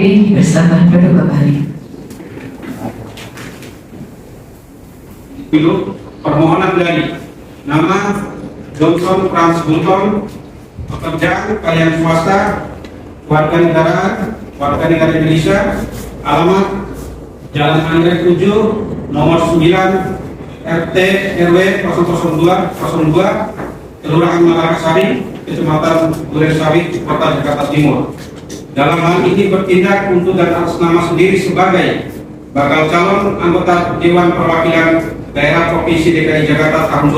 DPD dipersilakan duduk kembali. Permohonan dari nama Johnson Franz Bunton, pekerjaan kalian swasta, warga negara Indonesia, alamat Jalan Anggrek 7, nomor 9, RT RW 002, Kelurahan Malakasari, Kecamatan Durensawi, Kota Jakarta Timur. Dalam hal ini bertindak untuk dan atas nama sendiri sebagai bakal calon anggota Dewan Perwakilan Daerah Provinsi DKI Jakarta tahun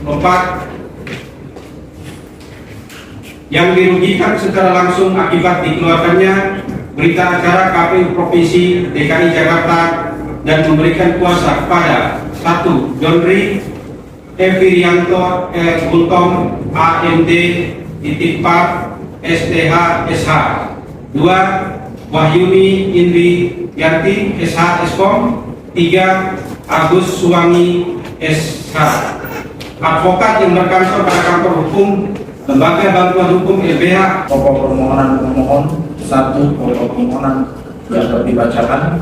2024 yang dirugikan secara langsung akibat dikeluarkannya berita acara KPU Provinsi DKI Jakarta dan memberikan kuasa kepada 1. Jonri Evirianto Bunton AMD _4 STH SH. 2. Wahyuni Indri Yanti SH Eskom. 3. Agus Suwangi SH, advokat yang berkantor pada kantor hukum Lembaga Bantuan Hukum LBH. Pokok permohonan pemohon 1. Pokok permohonan dapat dibacakan.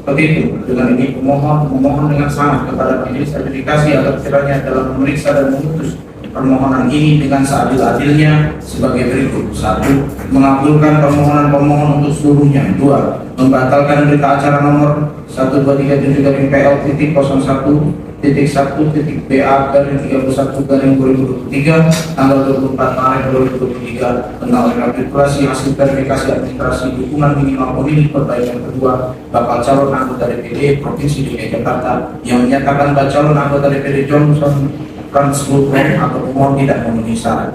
Petitum dengan ini memohon dengan sangat kepada majelis sertifikasi agar kiranya dalam memeriksa dan memutus permohonan ini dengan seadil-adilnya sebagai berikut. 1. Mengabulkan permohonan pemohon untuk seluruhnya. 2. Membatalkan berita acara nomor 1237-PL.1.1.BA/31/2023 tanggal 24 Maret 2023 tentang rekapitulasi hasil verifikasi administrasi dukungan minimal pemilih perbaikan kedua bakal calon anggota DPD Provinsi DKI Jakarta yang menyatakan bakal calon anggota DPD Johnson Franz Bunton atau pemohon tidak memenuhi syarat.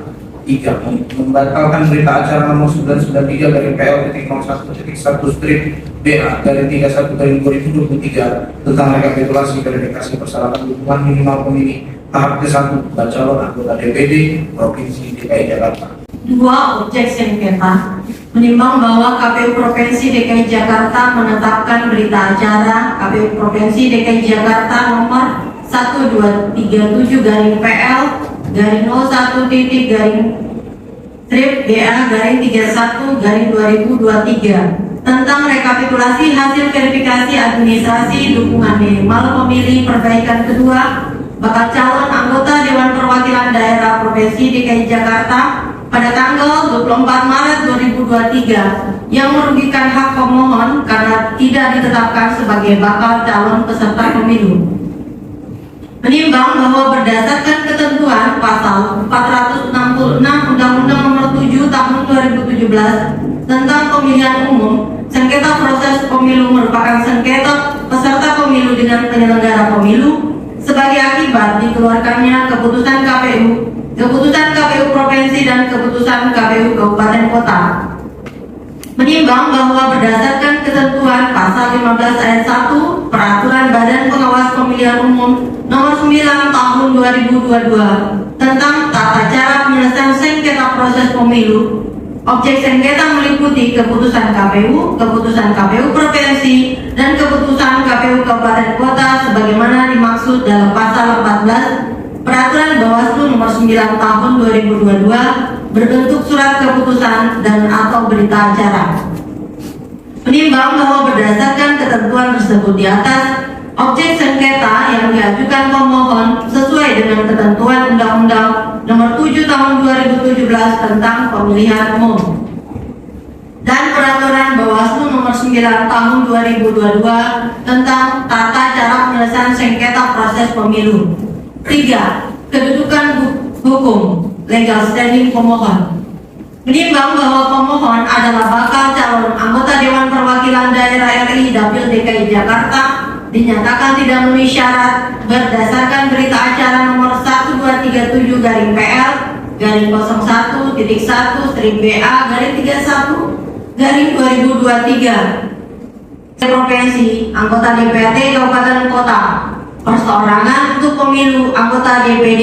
3. Membatalkan berita acara nomor 993-PL.01/BA/31/2023 tentang rekapitulasi verifikasi persyaratan dukungan minimal pemilih tahap ke-1 bakal calon anggota DPD Provinsi DKI Jakarta. 2. Objek sengketa menimbang bahwa KPU Provinsi DKI Jakarta menetapkan berita acara KPU Provinsi DKI Jakarta nomor 1237-PL/BA/31/2023 tentang rekapitulasi hasil verifikasi administrasi dukungan minimal pemilih perbaikan kedua bakal calon anggota Dewan Perwakilan Daerah Provinsi DKI Jakarta pada tanggal 24 Maret 2023 yang merugikan hak pemohon karena tidak ditetapkan sebagai bakal calon peserta pemilu. Menimbang bahwa berdasarkan ketentuan pasal 466 Undang-Undang Nomor 7 Tahun 2017 tentang Pemilihan Umum, sengketa proses pemilu merupakan sengketa peserta pemilu dengan penyelenggara pemilu sebagai akibat dikeluarkannya keputusan KPU Provinsi dan keputusan KPU Kabupaten Kota. Menimbang bahwa berdasarkan ketentuan pasal 15 ayat 1 Peraturan Badan Pengawas Pemilihan Umum Nomor 9 Tahun 2022 tentang tata cara penyelesaian sengketa proses pemilu, objek sengketa meliputi keputusan KPU Provinsi dan keputusan KPU Kabupaten Kota sebagaimana dimaksud dalam pasal 14 Peraturan Bawaslu Nomor 9 Tahun 2022 berbentuk surat keputusan dan atau berita acara. Menimbang bahwa berdasarkan ketentuan tersebut di atas, objek sengketa yang diajukan pemohon sesuai dengan ketentuan Undang-Undang Nomor 7 Tahun 2017 tentang Pemilihan Umum dan Peraturan Bawaslu Nomor 9 Tahun 2022 tentang tata cara penyelesaian sengketa proses pemilu. 3. Kedudukan hukum legal standing pemohon. Menimbang bahwa pemohon adalah bakal calon anggota Dewan Perwakilan Daerah RI Dapil DKI Jakarta dinyatakan tidak memenuhi syarat berdasarkan berita acara nomor 1237-PL/01/BA/31/2023 Provinsi anggota DPRD Kabupaten Kota, perseorangan untuk pemilu anggota DPD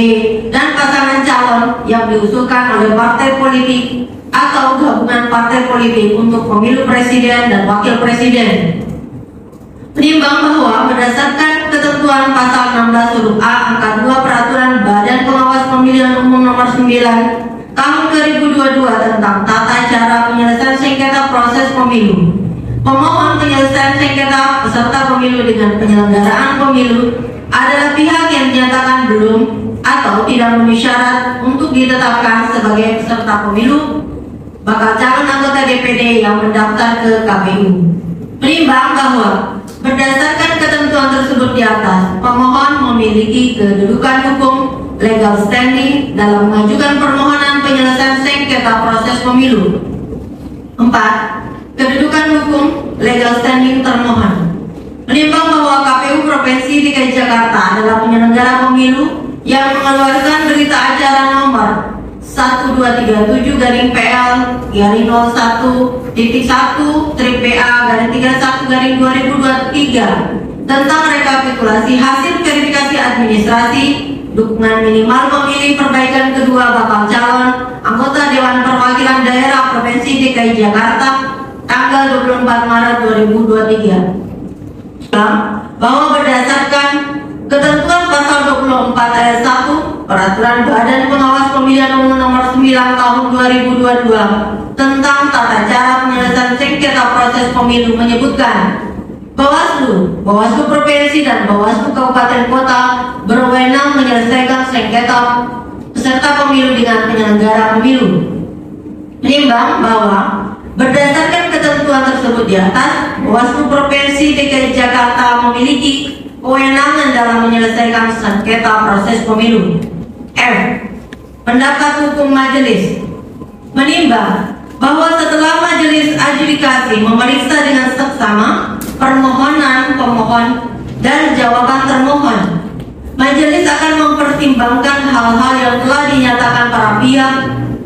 dan pasangan calon yang diusulkan oleh partai politik atau gabungan partai politik untuk pemilu presiden dan wakil presiden. Menimbang bahwa berdasarkan ketentuan pasal 16 huruf A angka 2 Peraturan Badan Pengawas Pemilihan Umum Nomor 9 Tahun 2022 tentang tata cara penyelesaian sengketa proses pemilu, Pemohon penyelesaian sengketa peserta pemilu dengan penyelenggaraan pemilu adalah pihak yang dinyatakan belum atau tidak memenuhi syarat untuk ditetapkan sebagai peserta pemilu bakal calon anggota DPD yang mendaftar ke KPU. Menimbang bahwa berdasarkan ketentuan tersebut di atas, pemohon memiliki kedudukan hukum legal standing dalam mengajukan permohonan penyelesaian sengketa proses pemilu. 4. Kedudukan hukum legal standing termohon. Menimbang bahwa KPU Provinsi DKI Jakarta adalah penyelenggara pemilu yang mengeluarkan berita acara nomor 1237-PL-1-1-PA-31-2023 tentang rekapitulasi hasil verifikasi administrasi dukungan minimal pemilih perbaikan kedua bakal calon anggota Dewan Perwakilan Daerah Provinsi DKI Jakarta tanggal 24 Maret 2023 bahwa berdasarkan ketentuan pasal 24 ayat 1 Peraturan Badan Pengawas Pemilihan Umum Nomor 9 Tahun 2022 tentang tata cara penyelesaian sengketa proses pemilu menyebutkan Bawaslu Provinsi dan Bawaslu Kabupaten Kota berwenang menyelesaikan sengketa peserta pemilu dengan penyelenggara pemilu. Menimbang bahwa berdasarkan ketentuan tersebut di atas, Bawaslu Provinsi DKI Jakarta memiliki kewenangan dalam menyelesaikan sengketa proses pemilu. F. Pendapat hukum majelis. Menimbang bahwa setelah majelis adjudikasi memeriksa dengan seksama permohonan pemohon dan jawaban termohon, majelis akan mempertimbangkan hal-hal yang telah dinyatakan para pihak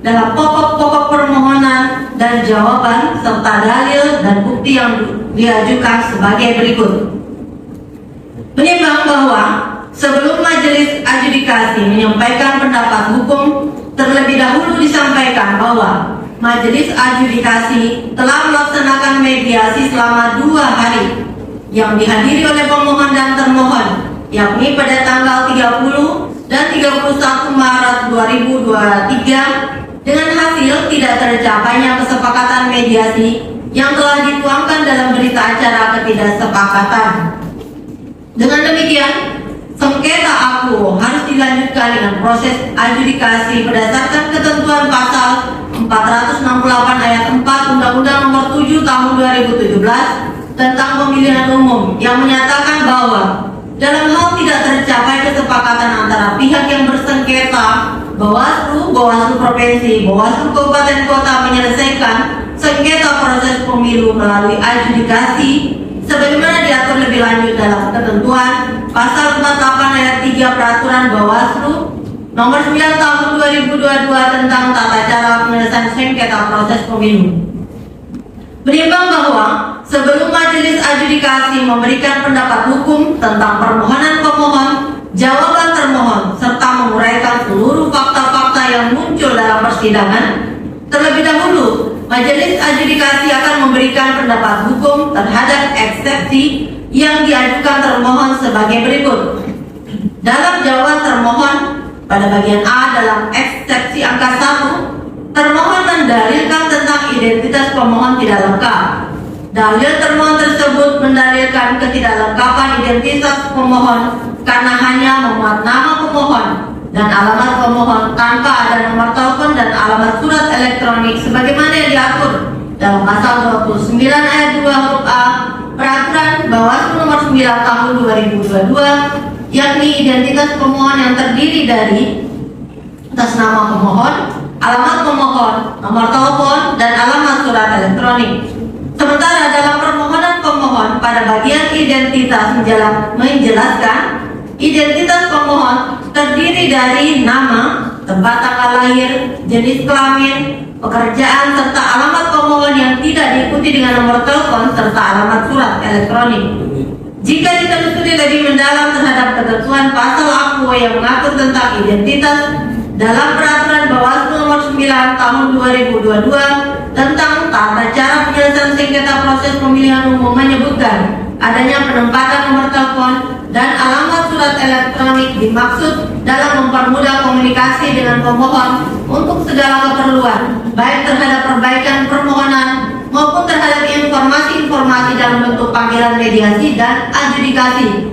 dalam pokok-pokok permohonan dan jawaban serta dalil dan bukti yang diajukan sebagai berikut. Menimbang bahwa sebelum majelis adjudikasi menyampaikan pendapat hukum, terlebih dahulu disampaikan bahwa majelis adjudikasi telah melaksanakan mediasi selama 2 hari yang dihadiri oleh pemohon dan termohon, yakni pada tanggal 30 dan 31 Maret 2023 dengan hasil tidak tercapainya kesepakatan mediasi yang telah dituangkan dalam berita acara ketidaksepakatan. Dengan demikian, sengketa aku harus dilanjutkan dengan proses adjudikasi berdasarkan ketentuan pasal 468 ayat 4 Undang-Undang Nomor 7 Tahun 2017 tentang Pemilihan Umum yang menyatakan bahwa dalam hal tidak tercapai kesepakatan antara pihak yang bersengketa, Bawaslu Provinsi, Bawaslu Kabupaten Kota menyelesaikan sengketa proses pemilu melalui adjudikasi sebagaimana diatur lebih lanjut dalam ketentuan pasal 48 ayat 3 Peraturan Bawaslu Nomor 9 Tahun 2022 tentang tata cara penyelesaian sengketa proses pemilu. Menimbang bahwa sebelum majelis adjudikasi memberikan pendapat hukum tentang permohonan pemohon, jawaban termohon, serta menguraikan seluruh fakta-fakta yang muncul dalam persidangan, terlebih dahulu majelis adjudikasi akan memberikan pendapat hukum terhadap eksepsi yang diajukan termohon sebagai berikut. Dalam jawaban termohon pada bagian A dalam eksepsi angka 1, termohon mendalilkan tentang identitas pemohon tidak lengkap. Dalil termohon tersebut mendalilkan ketidaklengkapan identitas pemohon karena hanya memuat nama pemohon dan alamat pemohon tanpa ada nomor telepon dan alamat surat elektronik sebagaimana yang diatur dalam pasal 29 ayat 2 huruf A Peraturan Bawaslu Nomor 9 Tahun 2022, yakni identitas pemohon yang terdiri dari atas nama pemohon, alamat pemohon, nomor telepon, dan alamat surat elektronik. Sementara dalam permohonan pemohon pada bagian identitas menjelaskan identitas pemohon terdiri dari nama, tempat tanggal lahir, jenis kelamin, pekerjaan, serta alamat pemohon yang tidak diikuti dengan nomor telepon serta alamat surat elektronik. Jika ditelusuri lebih mendalam terhadap ketentuan pasal AKUO yang mengatur tentang identitas dalam Peraturan Bawaslu Nomor 9 Tahun 2022 tentang tata cara penyelesaian sengketa proses pemilihan umum menyebutkan adanya penempatan nomor telepon dan alamat surat elektronik dimaksud dalam mempermudah komunikasi dengan pemohon untuk segala keperluan, baik terhadap perbaikan permohonan maupun terhadap informasi-informasi dalam bentuk panggilan mediasi dan adjudikasi.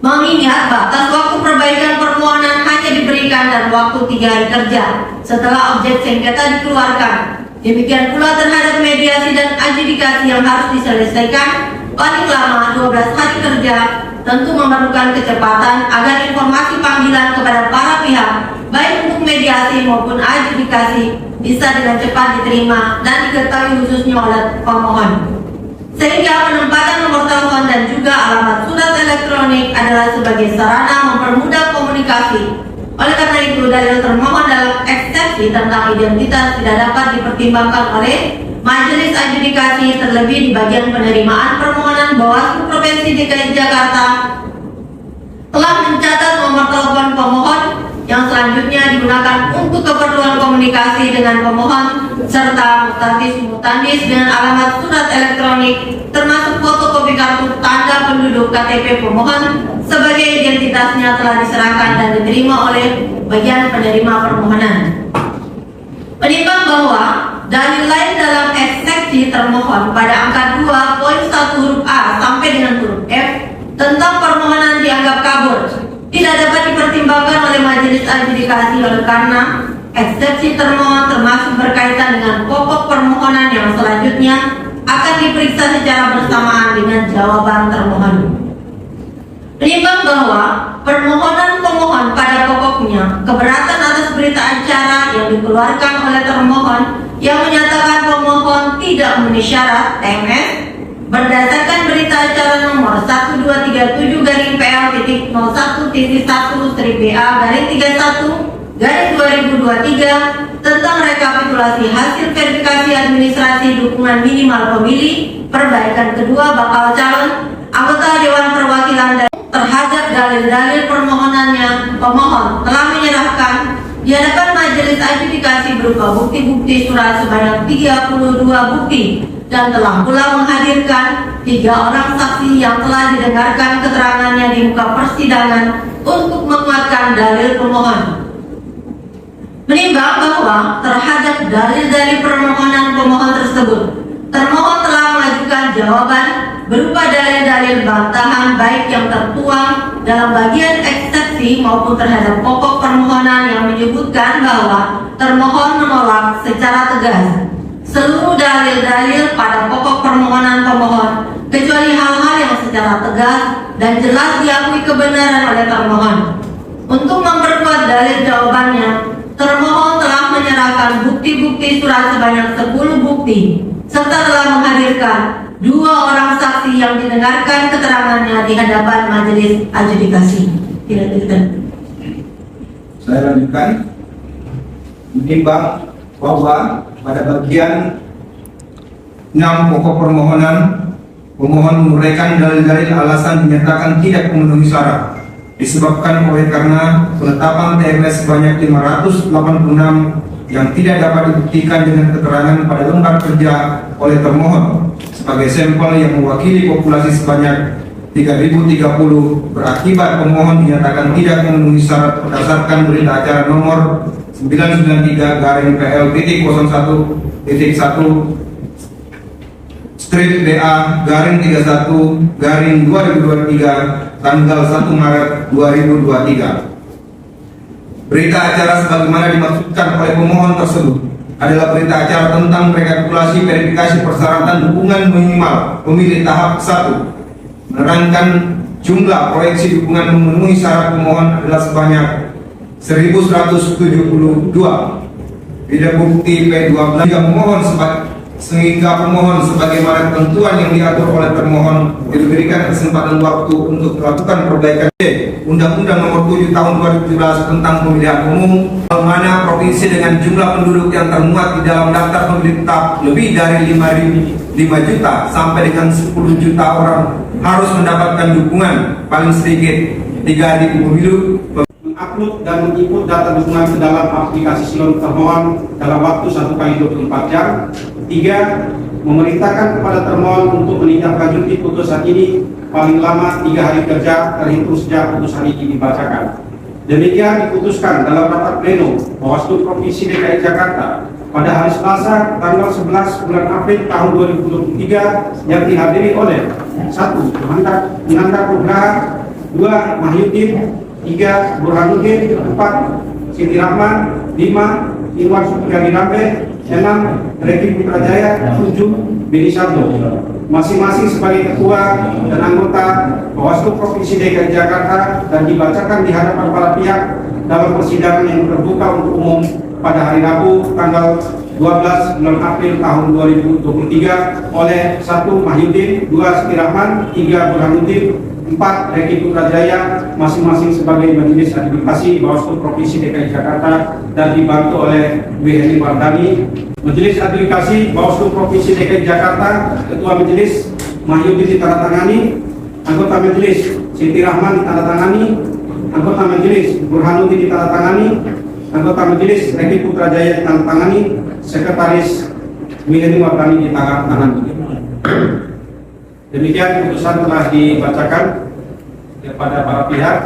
Mengingat batas waktu perbaikan permohonan hanya diberikan dalam waktu 3 hari kerja setelah objek sengketa dikeluarkan. Demikian pula terhadap mediasi dan adjudikasi yang harus diselesaikan paling lama 12 hari kerja, tentu memerlukan kecepatan agar informasi panggilan kepada para pihak, baik untuk mediasi maupun adjudikasi, bisa dengan cepat diterima dan diketahui khususnya oleh pemohon. Sehingga penempatan nomor telepon dan juga alamat surat elektronik adalah sebagai sarana mempermudah komunikasi. Oleh karena itu, dalil termohon dalam eksepsi tentang identitas tidak dapat dipertimbangkan oleh Majelis Adjudikasi, terlebih di bagian penerimaan permohonan Bawaslu Provinsi DKI Jakarta telah mencatat nomor telepon pemohon yang selanjutnya digunakan untuk keperluan komunikasi dengan pemohon serta mutandis dengan alamat surat elektronik termasuk fotokopi kartu tanda penduduk KTP pemohon sebagai identitasnya telah diserahkan dan diterima oleh bagian penerima permohonan. Menimbang bahwa dalil lain dalam eksepsi termohon pada angka 2.1 huruf A sampai dengan huruf F tentang permohonan dianggap kabur tidak dapat dipertimbangkan oleh Majelis Adjudikasi oleh karena eksepsi termohon termasuk berkaitan dengan pokok permohonan yang selanjutnya akan diperiksa secara bersamaan dengan jawaban termohon. Menimbang bahwa permohonan pemohon pada pokoknya keberatan atas berita acara yang dikeluarkan oleh termohon yang menyatakan pemohon tidak memenuhi syarat TMS berdasarkan berita acara nomor 1237-PL-01-BA-31-2023 tentang rekapitulasi hasil verifikasi administrasi dukungan minimal pemilih perbaikan kedua bakal calon anggota Dewan Perwakilan terhadap dalil-dalil permohonannya. Pemohon telah menyerahkan di hadapan Majelis Adjudikasi berupa bukti-bukti surat sebanyak 32 bukti dan telah pula menghadirkan 3 orang saksi yang telah didengarkan keterangannya di muka persidangan untuk menguatkan dalil pemohon. Menimbang bahwa terhadap dalil-dalil permohonan pemohon tersebut, termohon telah mengajukan jawaban berupa dalil-dalil bantahan baik yang tertuang dalam bagian eksepsi maupun terhadap pokok permohonan yang menyebutkan bahwa termohon menolak secara tegas seluruh dalil-dalil pada pokok permohonan pemohon kecuali hal-hal yang secara tegas dan jelas diakui kebenaran oleh termohon. Untuk memperkuat dalil jawabannya, termohon telah menyerahkan bukti-bukti surat sebanyak 10 bukti serta telah menghadirkan 2 orang saksi yang didengarkan keterangannya di hadapan Majelis Adjudikasi. Saya lanjutkan. Menimbang bahwa pada bagian 6 pokok permohonan, pemohon menguraikan dalil-dalil alasan dinyatakan tidak memenuhi syarat disebabkan oleh karena penetapan TMS sebanyak 586 yang tidak dapat dibuktikan dengan keterangan pada lembar kerja oleh termohon sebagai sampel yang mewakili populasi sebanyak 3030 berakibat pemohon dinyatakan tidak memenuhi syarat berdasarkan berita acara nomor 993-PL-01-BA-31-2023 tanggal 1 Maret 2023. Berita acara sebagaimana dimaksudkan oleh pemohon tersebut adalah berita acara tentang rekapitulasi verifikasi persyaratan dukungan minimal pemilih tahap 1. Menerangkan jumlah proyeksi dukungan memenuhi syarat pemohon adalah sebanyak 1172. Tidak bukti P12 sehingga pemohon sebagaimana ketentuan yang diatur oleh termohon diberikan kesempatan waktu untuk melakukan perbaikan Undang-Undang Nomor 7 Tahun 2017 tentang Pemilihan Umum, mana provinsi dengan jumlah penduduk yang termuat di dalam daftar pemilih tetap lebih dari 5 juta sampai dengan 10 juta orang harus mendapatkan dukungan paling sedikit 3 pemilu. Mengupload dan menginput data dukungan ke dalam aplikasi silon termohon dalam waktu 1x24 jam. 3. Memerintahkan kepada termohon untuk menindaklanjuti putusan ini paling lama 3 hari kerja terhitung sejak putusan ini dibacakan. Demikian diputuskan dalam rapat pleno Bawaslu Provinsi DKI Jakarta pada hari Selasa tanggal 11 bulan April tahun 2023 yang dihadiri oleh 1. Nanda Nugraha, 2. Mahyudin, 3. Burhanuddin, 4. Siti Rahman, 5. Inwar Supriadi Rambe, 6. Reki Putrajaya, 7. Beni Sabdo, masing-masing sebagai ketua dan anggota Bawaslu Provinsi DKI Jakarta dan dibacakan di hadapan para pihak dalam persidangan yang terbuka untuk umum pada hari Rabu tanggal 12 bulan April tahun 2023 oleh 1. Mahyudin, 2. Siti Rahman, 3. Burhanuddin, 4. Reki Putrajaya, masing-masing sebagai Majelis Adjudikasi Bawaslu Provinsi DKI Jakarta dan dibantu oleh W. Heni Wardani. Majelis Adjudikasi Bawaslu Provinsi DKI Jakarta, Ketua Majelis Mahyudin ditandatangani, anggota Majelis Siti Rahman ditandatangani, anggota Majelis Burhanuddin ditandatangani, anggota Majelis Reki Putrajaya ditandatangani, Sekretaris W. Heni Wardani ditandatangani. Demikian putusan telah dibacakan kepada para pihak.